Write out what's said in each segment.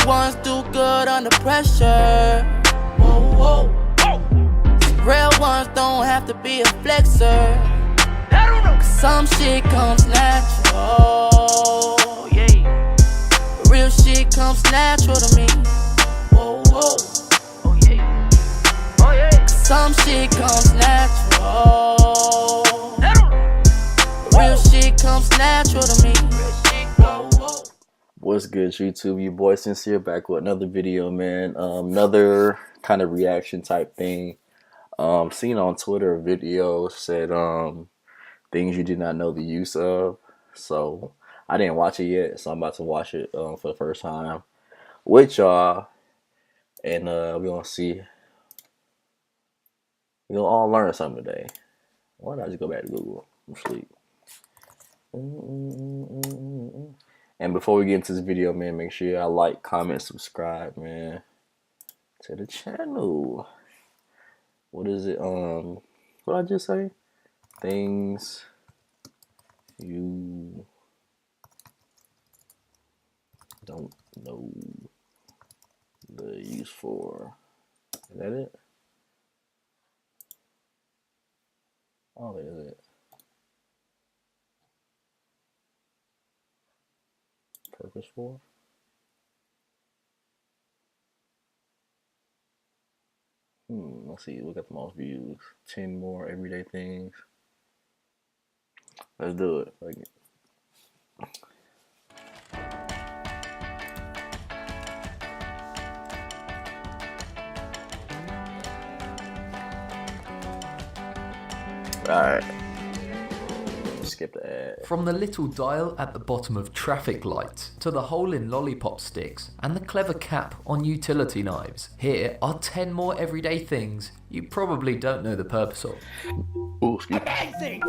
ones do good under pressure. Whoa, whoa. Real ones don't have to be a flexer. Cause some shit comes natural. Yeah. Real shit comes natural to me. Whoa, whoa. Oh yeah. Oh yeah. Some shit comes natural. Real shit comes natural to me. Whoa, whoa. What's good, YouTube? Your boy Sincere back with another video, man. Another kind of reaction type thing. Seen on Twitter a video said things you did not know the use of. So I didn't watch it yet, so I'm about to watch it for the first time with y'all, and we're gonna see. We'll all learn something today. Why not just go back to Google? I'm asleep. And before we get into this video, man, make sure y'all like, comment, subscribe, man, to the channel. What is it? What did I just say? Things you don't know the use for. Is that it? Oh, that is it. Purpose for. Let's see. Look at the most views. 10 more everyday things. Let's do it. Fuck it. Alright. Skip the ad. From the little dial at the bottom of traffic lights, to the hole in Lollipop sticks, and the clever cap on utility knives, here are 10 more everyday things you probably don't know the purpose of. Ooh, excuse me.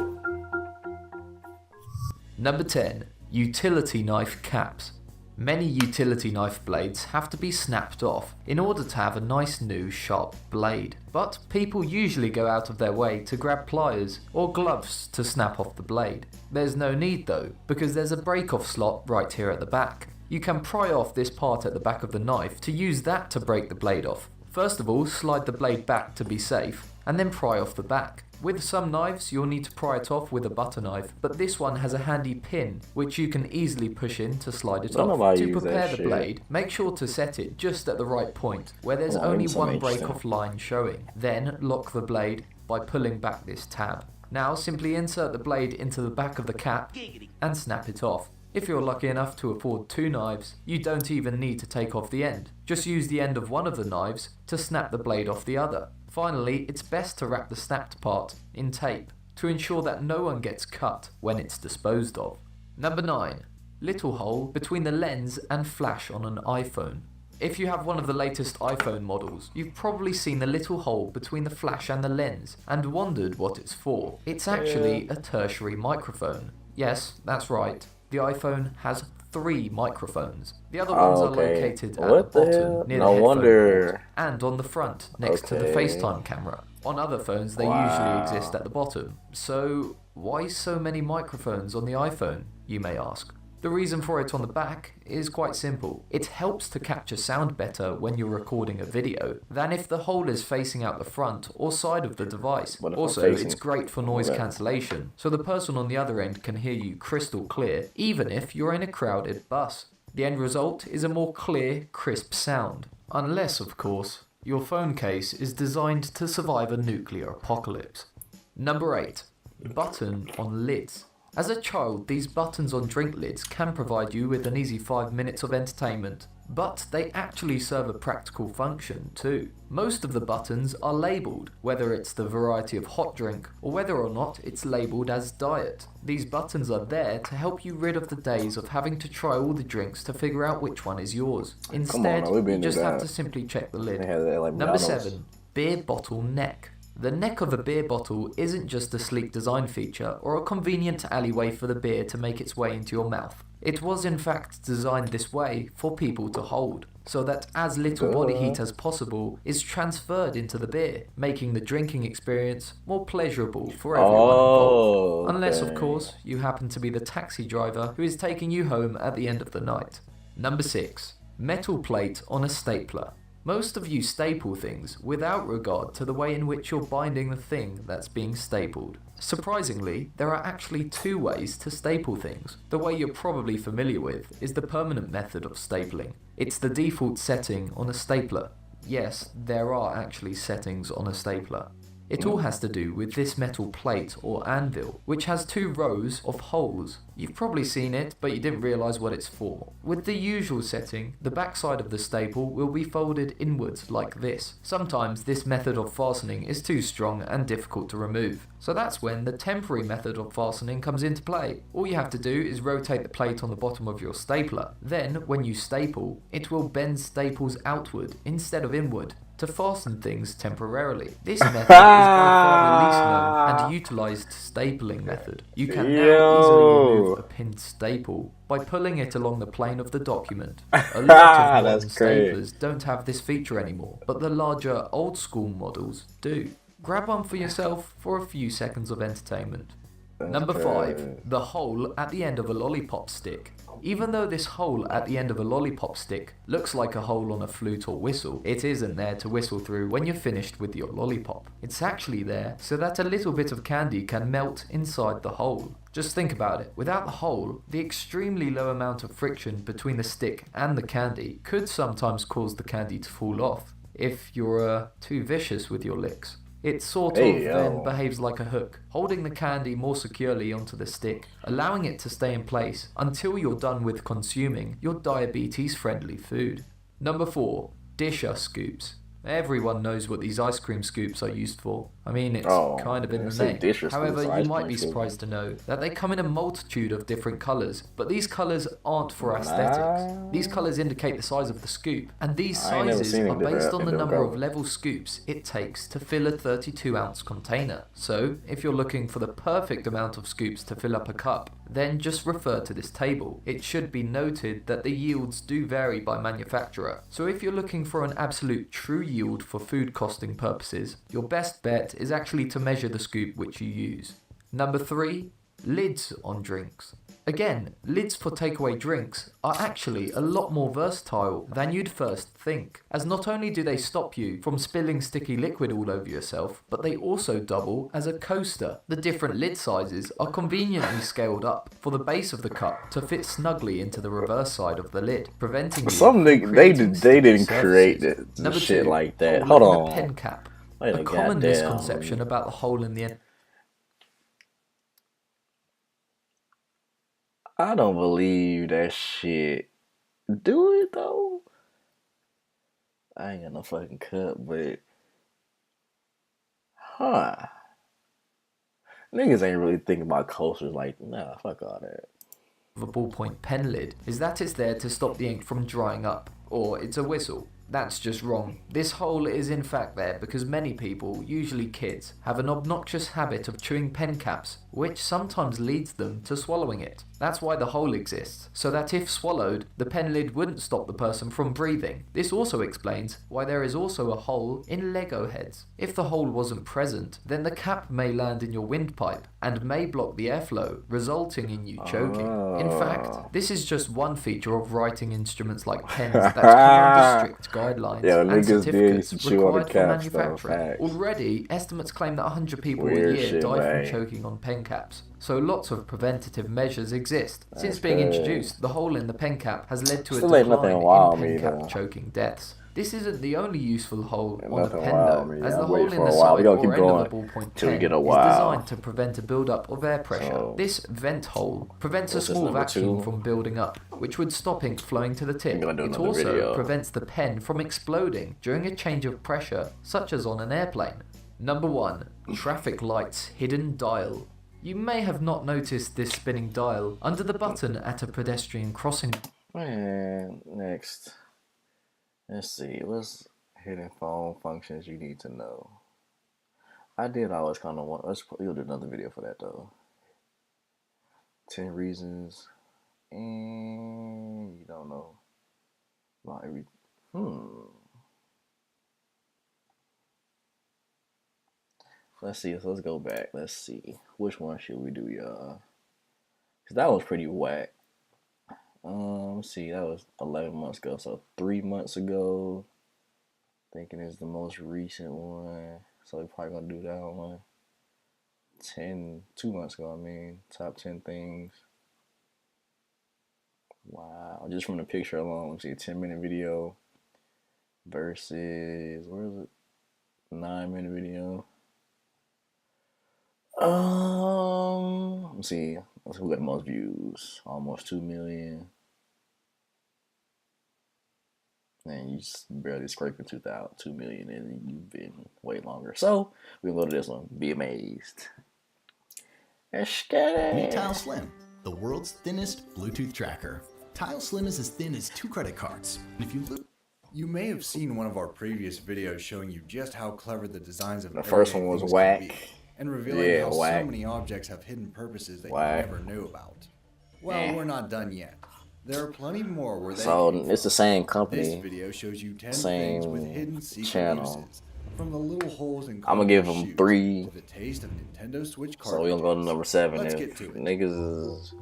Number 10. Utility knife caps. Many utility knife blades have to be snapped off in order to have a nice new sharp blade, but people usually go out of their way to grab pliers or gloves to snap off the blade. There's no need though, because there's a break-off slot right here at the back. You can pry off this part at the back of the knife to use that to break the blade off. First of all, slide the blade back to be safe, and then pry off the back. With some knives, you'll need to pry it off with a butter knife, but this one has a handy pin, which you can easily push in to slide it off. To prepare the blade, make sure to set it just at the right point, where there's only one break-off line showing. Then lock the blade by pulling back this tab. Now simply insert the blade into the back of the cap and snap it off. If you're lucky enough to afford 2 knives, you don't even need to take off the end. Just use the end of one of the knives to snap the blade off the other. Finally, it's best to wrap the snapped part in tape to ensure that no one gets cut when it's disposed of. Number 9. Little hole between the lens and flash on an iPhone. If you have one of the latest iPhone models, you've probably seen the little hole between the flash and the lens and wondered what it's for. It's actually a tertiary microphone. Yes, that's right. The iPhone has 3 microphones. The other ones are located at the bottom near the headphone port and on the front next to the FaceTime camera. On other phones they usually exist at the bottom. So why so many microphones on the iPhone, you may ask? The reason for it on the back is quite simple. It helps to capture sound better when you're recording a video than if the hole is facing out the front or side of the device. Also, it's great for noise cancellation, so the person on the other end can hear you crystal clear, even if you're in a crowded bus. The end result is a more clear, crisp sound. Unless, of course, your phone case is designed to survive a nuclear apocalypse. Number 8. Button on lids. As a child, these buttons on drink lids can provide you with an easy 5 minutes of entertainment, but they actually serve a practical function too. Most of the buttons are labelled, whether it's the variety of hot drink or whether or not it's labelled as diet. These buttons are there to help you rid of the days of having to try all the drinks to figure out which one is yours. Instead, you just have to simply check the lid. Number 7. Beer bottle neck. The neck of a beer bottle isn't just a sleek design feature or a convenient alleyway for the beer to make its way into your mouth. It was in fact designed this way for people to hold, so that as little body heat as possible is transferred into the beer, making the drinking experience more pleasurable for everyone involved. Unless, of course, you happen to be the taxi driver who is taking you home at the end of the night. Number 6. Metal plate on a stapler. Most of you staple things without regard to the way in which you're binding the thing that's being stapled. Surprisingly, there are actually two ways to staple things. The way you're probably familiar with is the permanent method of stapling. It's the default setting on a stapler. Yes, there are actually settings on a stapler. It all has to do with this metal plate or anvil, which has two rows of holes. You've probably seen it, but you didn't realise what it's for. With the usual setting, the backside of the staple will be folded inwards like this. Sometimes this method of fastening is too strong and difficult to remove. So that's when the temporary method of fastening comes into play. All you have to do is rotate the plate on the bottom of your stapler. Then, when you staple, it will bend staples outward instead of inward to fasten things temporarily. This method is by far the least known and utilised stapling method. You can now easily remove a pinned staple by pulling it along the plane of the document. A lot of modern staplers don't have this feature anymore, but the larger old school models do. Grab one for yourself for a few seconds of entertainment. Number 5. The hole at the end of a lollipop stick. Even though this hole at the end of a lollipop stick looks like a hole on a flute or whistle, it isn't there to whistle through when you're finished with your lollipop. It's actually there so that a little bit of candy can melt inside the hole. Just think about it. Without the hole, the extremely low amount of friction between the stick and the candy could sometimes cause the candy to fall off if you're too vicious with your licks. It sort of then behaves like a hook, holding the candy more securely onto the stick, allowing it to stay in place until you're done with consuming your diabetes-friendly food. Number 4. Disher scoops. Everyone knows what these ice cream scoops are used for. I mean, it's kind of in the name. However, you might be surprised to know that they come in a multitude of different colours, but these colours aren't for aesthetics. These colours indicate the size of the scoop, and these sizes are based on the number of level scoops it takes to fill a 32-ounce container. So, if you're looking for the perfect amount of scoops to fill up a cup, then just refer to this table. It should be noted that the yields do vary by manufacturer. So if you're looking for an absolute true yield for food costing purposes, your best bet is actually to measure the scoop which you use. Number 3. Lids on drinks. Again, lids for takeaway drinks are actually a lot more versatile than you'd first think, as not only do they stop you from spilling sticky liquid all over yourself, but they also double as a coaster. The different lid sizes are conveniently scaled up for the base of the cup to fit snugly into the reverse side of the lid, preventing you from creating they didn't sticky create surfaces. Number shit 2, like that. hole Hold in on. a pen cap. Wait A common misconception about the hole in the end. I don't believe that shit. Do it though? I ain't got no fucking cup, but niggas ain't really thinking about coasters like, nah, fuck all that. Of a ballpoint pen lid is that it's there to stop the ink from drying up, or it's a whistle. That's just wrong. This hole is in fact there because many people, usually kids, have an obnoxious habit of chewing pen caps, which sometimes leads them to swallowing it. That's why the hole exists, so that if swallowed, the pen lid wouldn't stop the person from breathing. This also explains why there is also a hole in Lego heads. If the hole wasn't present, then the cap may land in your windpipe and may block the airflow, resulting in you choking. In fact, this is just one feature of writing instruments like pens that's come under strict guidelines and certificates required for manufacturing. Already, estimates claim that 100 people a year die from choking on pen caps. So lots of preventative measures exist. Since being introduced, the hole in the pen cap has led to a decline in pen cap choking deaths. This isn't the only useful hole on a pen though, as the hole in the side or end of a ballpoint pen is designed to prevent a build-up of air pressure. This vent hole prevents a small vacuum from building up, which would stop ink flowing to the tip. It also prevents the pen from exploding during a change of pressure, such as on an airplane. Number 1. Traffic lights hidden dial. You may have not noticed this spinning dial under the button at a pedestrian crossing. Man, next. Let's see. What's hidden phone functions you need to know? I did always kind of want. You'll do another video for that though. 10 reasons, and you don't know about every. Let's see. So let's go back. Let's see. Which one should we do, y'all? Because that was pretty whack. Let's see, that was 11 months ago. So 3 months ago, thinking is the most recent one. So we're probably gonna do that one. 2 months ago, I mean, top 10 things. Wow, just from the picture alone, let's see, a 10-minute video versus, where is it? 9-minute video. Let's see, let's look at the most views. Almost 2 million. And you just barely scraping 2 million, and you've been way longer. So we can go to this one. Be amazed. Meet Tile Slim, the world's thinnest Bluetooth tracker. Tile Slim is as thin as 2 credit cards. And if you look, you may have seen one of our previous videos showing you just how clever the designs of the first one was whack, and revealing how so many objects have hidden purposes that you never knew about. Well, we're not done yet. There are plenty more where they it's the same company. This video shows you 10 things with hidden secret uses. From the little holes in I'm gonna give them 3. The taste of Nintendo Switch So we're gonna go to number 7. Let's get to it. Niggas is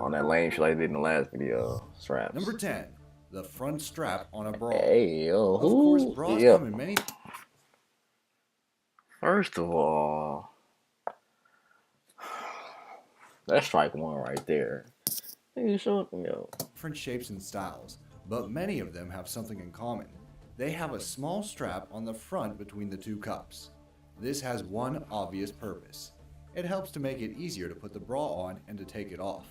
on that lame shit like they did in the last video. Straps. Number 10, the front strap on a bra. Hey, yo, Of course, bras come in many. First of all, that's strike 1 right there. Niggas showing, yo. Different shapes and styles, but many of them have something in common. They have a small strap on the front between the 2 cups. This has one obvious purpose. It helps to make it easier to put the bra on and to take it off.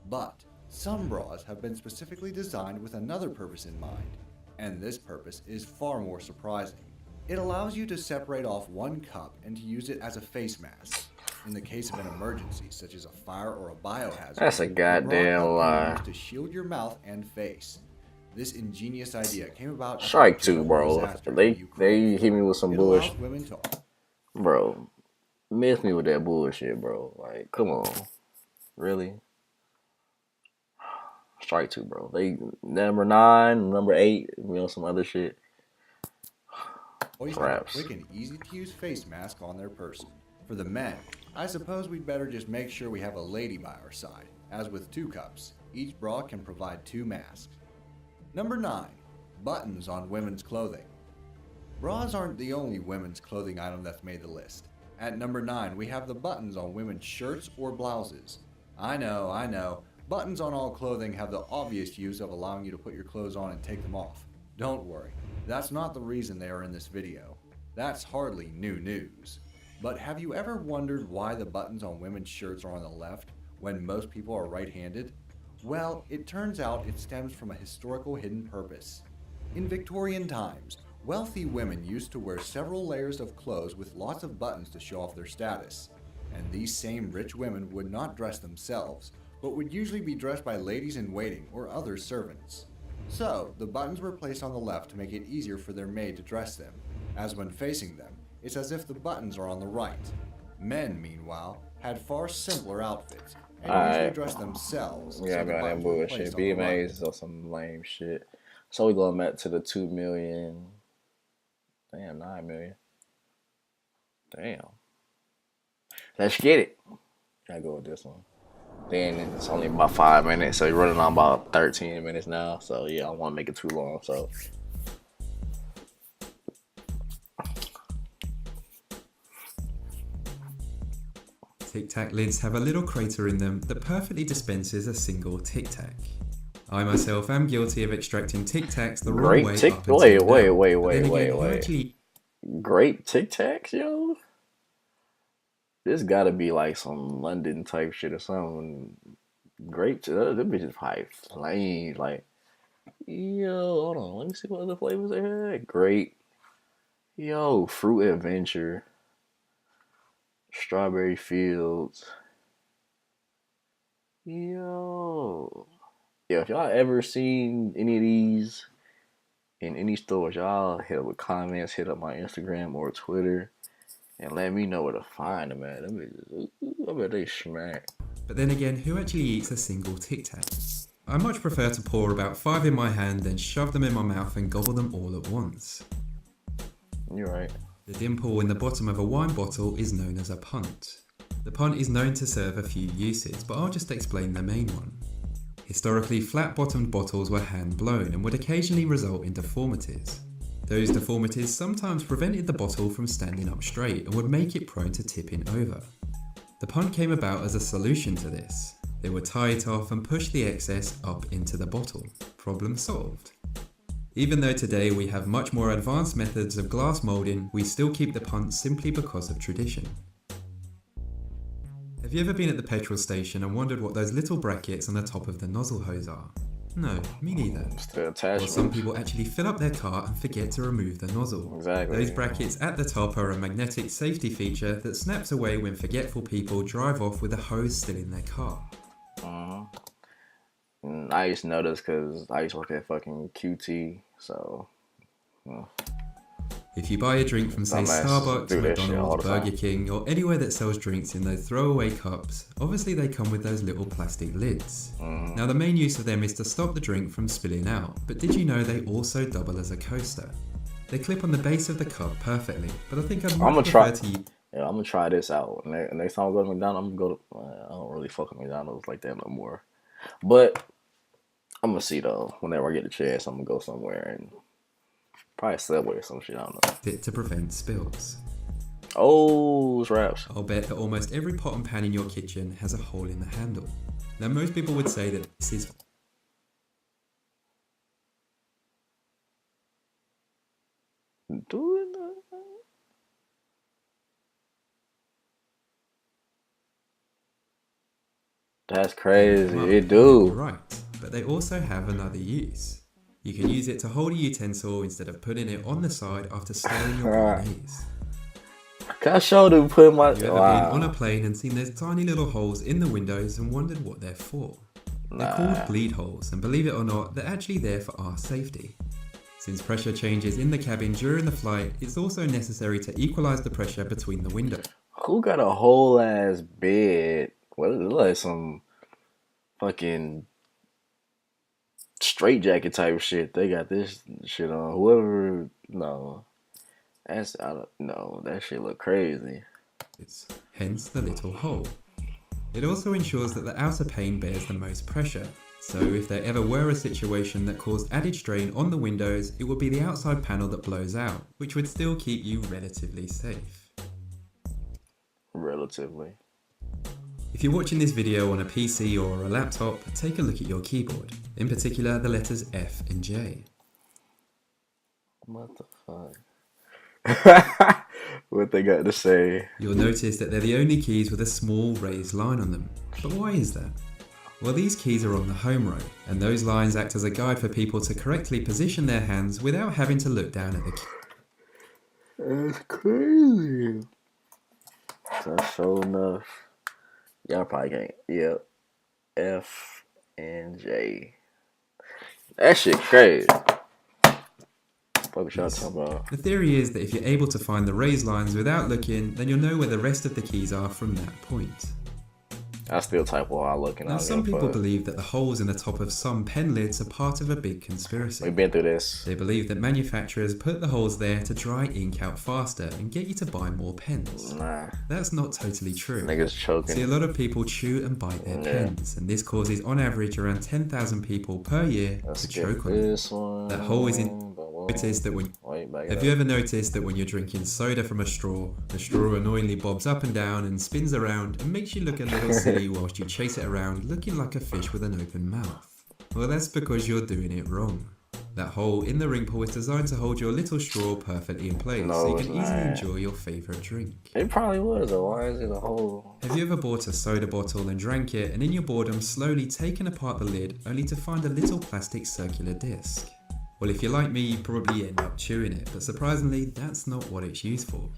But some bras have been specifically designed with another purpose in mind, and this purpose is far more surprising. It allows you to separate off one cup and to use it as a face mask. In the case of an emergency, such as a fire or a biohazard, that's a goddamn lie. To shield your mouth and face. This ingenious idea came about. Strike 2, bro. They hit me with some bullshit, bro. Miss me with that bullshit, bro. Like, come on, really? Strike 2, bro. They number 9, number 8, some other shit. Always have a quick and easy to use face mask on their person. For the men, I suppose we'd better just make sure we have a lady by our side. As with 2 cups, each bra can provide 2 masks. Number 9, buttons on women's clothing. Bras aren't the only women's clothing item that's made the list. At number 9, we have the buttons on women's shirts or blouses. I know, buttons on all clothing have the obvious use of allowing you to put your clothes on and take them off. Don't worry, that's not the reason they are in this video. That's hardly new news. But have you ever wondered why the buttons on women's shirts are on the left when most people are right-handed? Well, it turns out it stems from a historical hidden purpose. In Victorian times, wealthy women used to wear several layers of clothes with lots of buttons to show off their status. And these same rich women would not dress themselves, but would usually be dressed by ladies-in-waiting or other servants. So, the buttons were placed on the left to make it easier for their maid to dress them, as when facing them, it's as if the buttons are on the right. Men, meanwhile, had far simpler outfits, and usually dressed themselves. Yeah, so that bullshit. Be amazed or some lame shit. So we going back to the 2 million. Damn, 9 million. Damn. Let's get it. Gotta go with this one. Then it's only about 5 minutes, so you're running on about 13 minutes now. So yeah, I don't want to make it too long. So Tic Tac lids have a little crater in them that perfectly dispenses a single Tic Tac. I myself am guilty of extracting Tic Tacs the wrong way. Wait. Great Tic Tacs, yo? This gotta be like some London type shit or something. Grape, them bitches probably flame. Like, yo, hold on, let me see what other flavors they had. Grape, yo, Fruit Adventure, Strawberry Fields, yo. If y'all ever seen any of these in any stores, y'all hit up with comments, hit up my Instagram or Twitter, and let me know where to find them at. I bet they smack. But then again, who actually eats a single Tic Tac? I much prefer to pour about 5 in my hand, then shove them in my mouth and gobble them all at once. You're right. The dimple in the bottom of a wine bottle is known as a punt. The punt is known to serve a few uses, but I'll just explain the main one. Historically, flat-bottomed bottles were hand-blown and would occasionally result in deformities. Those deformities sometimes prevented the bottle from standing up straight and would make it prone to tipping over. The punt came about as a solution to this. They would tie it off and push the excess up into the bottle. Problem solved. Even though today we have much more advanced methods of glass moulding, we still keep the punt simply because of tradition. Have you ever been at the petrol station and wondered what those little brackets on the top of the nozzle hose are? No, me neither. It's the Or attachment. some people actually fill up their car and forget to remove the nozzle. Exactly. Those brackets at the top are a magnetic safety feature that snaps away when forgetful people drive off with the hose still in their car. I used to know this because I used to work at fucking QT, so. If you buy a drink from, say, Dumbass Starbucks, do that shit all McDonald's, the time. Burger King, or anywhere that sells drinks in those throwaway cups, obviously they come with those little plastic lids. Now, the main use of them is to stop the drink from spilling out, but did you know they also double as a coaster? They clip on the base of the cup perfectly, but I think I'd much prefer to use... Yeah, I'm gonna try this out. Next time I go to McDonald's, I'm gonna go to. I don't really fuck with McDonald's like that no more. But I'm gonna see though. Whenever I get the chance, I'm gonna go somewhere and probably Subway or some shit. I don't know. it to prevent spills. Oh, straps. I'll bet that almost every pot and pan in your kitchen has a hole in the handle. Now, most people would say that this is Do it. That's crazy. Well, It do. right, but they also have another use. You can use it to hold a utensil instead of putting it on the side after stirring your bolognese. Can I show them put my? You ever Wow. been on a plane and seen those tiny little holes in the windows and wondered what they're for? They're called bleed holes, and believe it or not, they're actually there for our safety. Since pressure changes in the cabin during the flight, it's also necessary to equalize the pressure between the windows. Who got a whole ass bed? What is it, like some fucking straight jacket type shit? They got this shit on. Whoever, no, that's I don't know. That shit look crazy. Hence the little hole. It also ensures that the outer pane bears the most pressure. So if there ever were a situation that caused added strain on the windows, it would be the outside panel that blows out, which would still keep you relatively safe. Relatively. If you're watching this video on a PC or a laptop, take a look at your keyboard, in particular the letters F and J. What the fuck? What they got to say? You'll notice that they're the only keys with a small raised line on them. But why is that? Well, these keys are on the home row, and those lines act as a guide for people to correctly position their hands without having to look down at the key. That's crazy. That's so enough. Y'all probably can't. Yep. F and J. That shit crazy. What y'all talking about? The theory is that if you're able to find the raised lines without looking, then you'll know where the rest of the keys are from that point. I still type while I'm looking. Now, some people believe that the holes in the top of some pen lids are part of a big conspiracy. We've been through this. They believe that manufacturers put the holes there to dry ink out faster and get you to buy more pens. Nah. That's not totally true. Niggas choking. See, a lot of people chew and bite their pens, and this causes on average around 10,000 people per year to choke on them. This one. That hole is in. Notice that when Have you ever noticed that when you're drinking soda from a straw, the straw annoyingly bobs up and down and spins around and makes you look a little silly whilst you chase it around looking like a fish with an open mouth? Well, that's because you're doing it wrong. That hole in the ring pull is designed to hold your little straw perfectly in place so you can easily enjoy your favourite drink. It probably was, though. Why is it a hole? Have you ever bought a soda bottle and drank it and in your boredom slowly taken apart the lid only to find a little plastic circular disc? Well, if you're like me, you probably end up chewing it, but surprisingly, that's not what it's used for.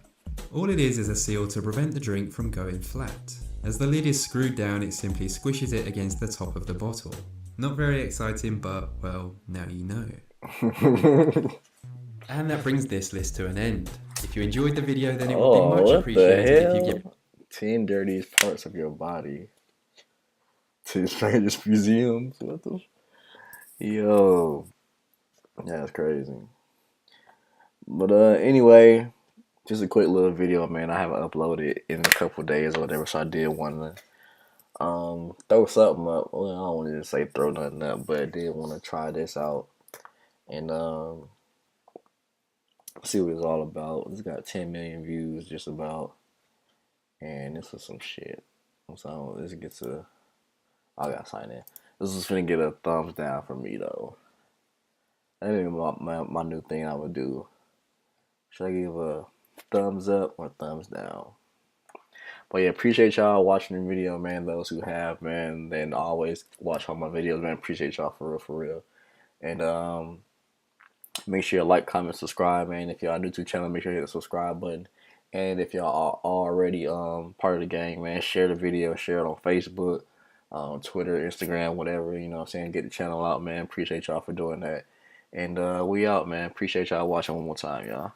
All it is a seal to prevent the drink from going flat. As the lid is screwed down, it simply squishes it against the top of the bottle. Not very exciting, but, well, now you know. And that brings this list to an end. If you enjoyed the video, then it would be much appreciated if you give 10 dirtiest parts of your body to strangers museums. What the? Yo. Yeah, that's crazy. But anyway, just a quick little video, man. I haven't uploaded in a couple days or whatever, so I did want throw something up. Well, I don't want to just say throw nothing up, but I did want to try this out and see what it's all about. It's got 10 million views just about, and this is some shit. So this gets a, I gotta sign in. This is gonna get a thumbs down for me though. I think my new thing I would do. Should I give a thumbs up or thumbs down? But yeah, appreciate y'all watching the video, man. Those who have, man, then always watch all my videos, man. Appreciate y'all for real, for real. And make sure you like, comment, subscribe, man. If y'all new to the channel, make sure you hit the subscribe button. And if y'all are already part of the gang, man, share the video, share it on Facebook, Twitter, Instagram, whatever, you know what I'm saying? Get the channel out, man. Appreciate y'all for doing that. And we out, man. Appreciate y'all watching one more time, y'all.